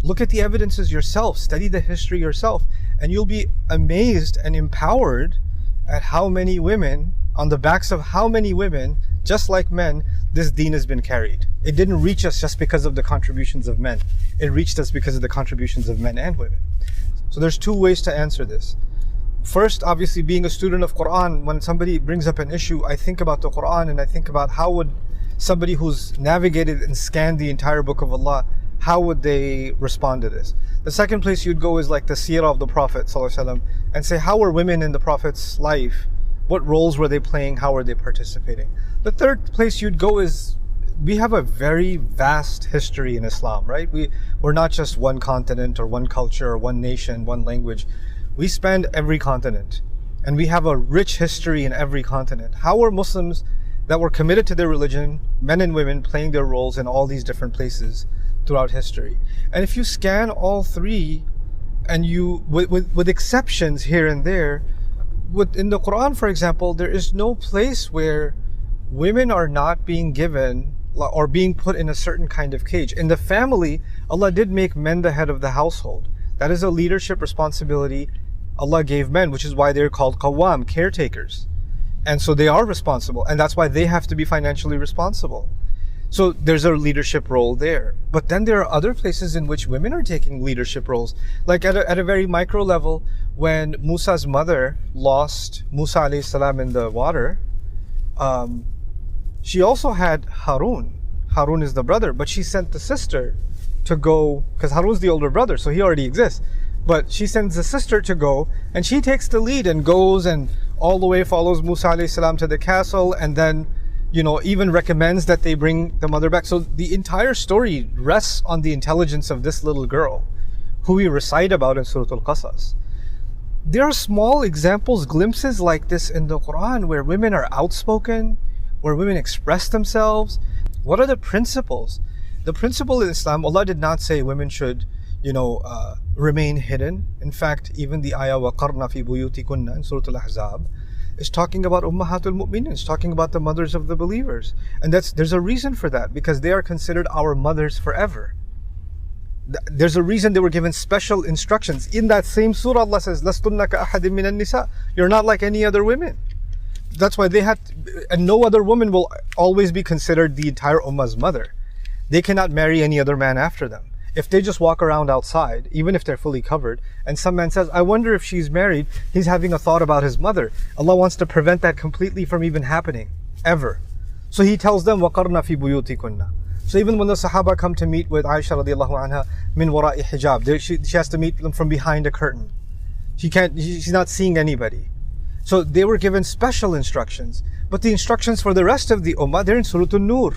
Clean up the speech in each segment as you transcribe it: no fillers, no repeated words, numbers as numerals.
Look at the evidences yourself, study the history yourself, and you'll be amazed and empowered at how many women, on the backs of how many women, just like men, this deen has been carried. It didn't reach us just because of the contributions of men. It reached us because of the contributions of men and women. So there's two ways to answer this. First, obviously, being a student of Qur'an, when somebody brings up an issue, I think about the Qur'an and I think about how would somebody who's navigated and scanned the entire book of Allah, how would they respond to this? The second place you'd go is like the seerah of the Prophet ﷺ, and say, how were women in the Prophet's life? What roles were they playing? How were they participating? The third place you'd go is, we have a very vast history in Islam, right? We're not just one continent or one culture or one nation, one language. We span every continent, and we have a rich history in every continent. How were Muslims that were committed to their religion, men and women, playing their roles in all these different places throughout history? And if you scan all three, and you, with exceptions here and there, in the Quran, for example, there is no place where women are not being given or being put in a certain kind of cage. In the family, Allah did make men the head of the household. That is a leadership responsibility Allah gave men, which is why they're called qawwam, caretakers. And so they are responsible, and that's why they have to be financially responsible. So there's a leadership role there. But then there are other places in which women are taking leadership roles. Like at a very micro level, when Musa's mother lost Musa alayhi salam in the water, she also had Harun. Harun is the brother, but she sent the sister to go, because Harun's the older brother, so he already exists. But she sends the sister to go, and she takes the lead and goes and all the way follows Musa alayhi salam to the castle, and then, you know, even recommends that they bring the mother back. So the entire story rests on the intelligence of this little girl, who we recite about in Surah Al-Qasas. There are small examples, glimpses like this in the Quran, where women are outspoken, where women express themselves. What are the principles? The principle in Islam, Allah did not say women should, remain hidden. In fact, even the ayah وَقَرْنَ فِي بُيُوتِكُنَّ in Surah Al-Ahzab is talking about Ummahatul Mu'minin, it's talking about the mothers of the believers. And there's a reason for that, because they are considered our mothers forever. There's a reason they were given special instructions. In that same surah, Allah says, لَسْتُنَّ كَأَحَدٍ مِّنَ النِّسَاءِ, you're not like any other women. That's why they had, and no other woman will always be considered the entire ummah's mother. They cannot marry any other man after them. If they just walk around outside, even if they're fully covered, and some man says, I wonder if she's married, he's having a thought about his mother. Allah wants to prevent that completely from even happening, ever. So He tells them, وَقَرْنَ فِي بُيُوتِكُنَّ. So even when the Sahaba come to meet with Aisha radiallahu anha, min wara'i hijab, she has to meet them from behind a curtain. She's not seeing anybody. So they were given special instructions. But the instructions for the rest of the ummah, they're in Surah An-Nur.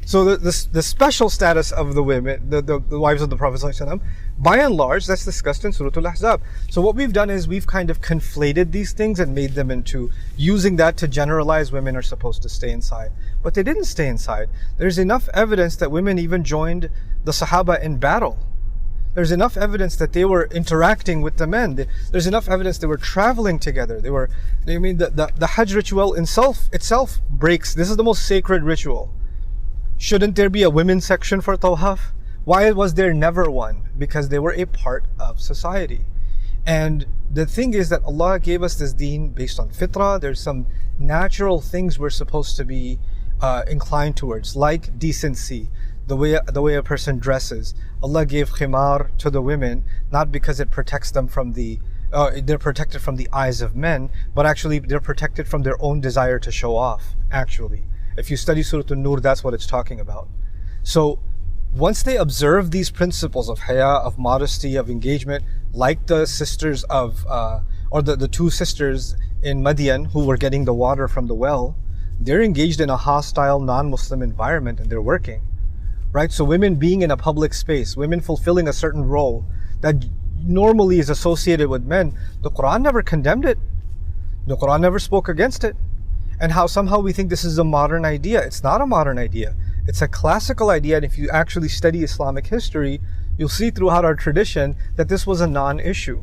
So the special status of the women, the wives of the Prophet ﷺ, by and large, that's discussed in Surah Al-Ahzab. So what we've done is we've kind of conflated these things and made them into using that to generalize women are supposed to stay inside. But they didn't stay inside. There's enough evidence that women even joined the Sahaba in battle. There's enough evidence that they were interacting with the men. There's enough evidence they were traveling together. The Hajj ritual itself breaks. This is the most sacred ritual. Shouldn't there be a women's section for Tawaf? Why was there never one? Because they were a part of society. And the thing is that Allah gave us this deen based on fitrah. There's some natural things we're supposed to be inclined towards, like decency, the way a person dresses. Allah gave khimar to the women, not because it protects them from they're protected from the eyes of men, but actually they're protected from their own desire to show off, actually. If you study Surah An-Nur, that's what it's talking about. So once they observe these principles of haya, of modesty, of engagement, like the sisters of, or the two sisters in Madian who were getting the water from the well, they're engaged in a hostile, non-Muslim environment and they're working, right? So women being in a public space, women fulfilling a certain role that normally is associated with men, the Quran never condemned it. The Quran never spoke against it. And how somehow we think this is a modern idea. It's not a modern idea. It's a classical idea, and if you actually study Islamic history, you'll see throughout our tradition that this was a non-issue.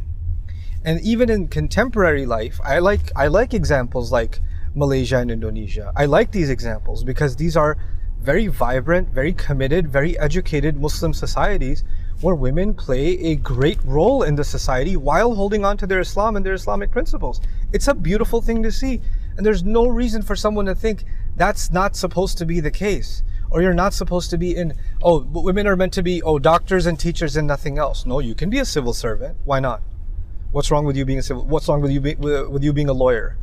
And even in contemporary life, I like examples like Malaysia and Indonesia. I like these examples because these are very vibrant, very committed, very educated Muslim societies where women play a great role in the society while holding on to their Islam and their Islamic principles. It's a beautiful thing to see. And there's no reason for someone to think that's not supposed to be the case. Or you're not supposed to be in, oh, but women are meant to be, oh, doctors and teachers and nothing else. No, you can be a civil servant. Why not? What's wrong with you being a civil? What's wrong with you being a lawyer?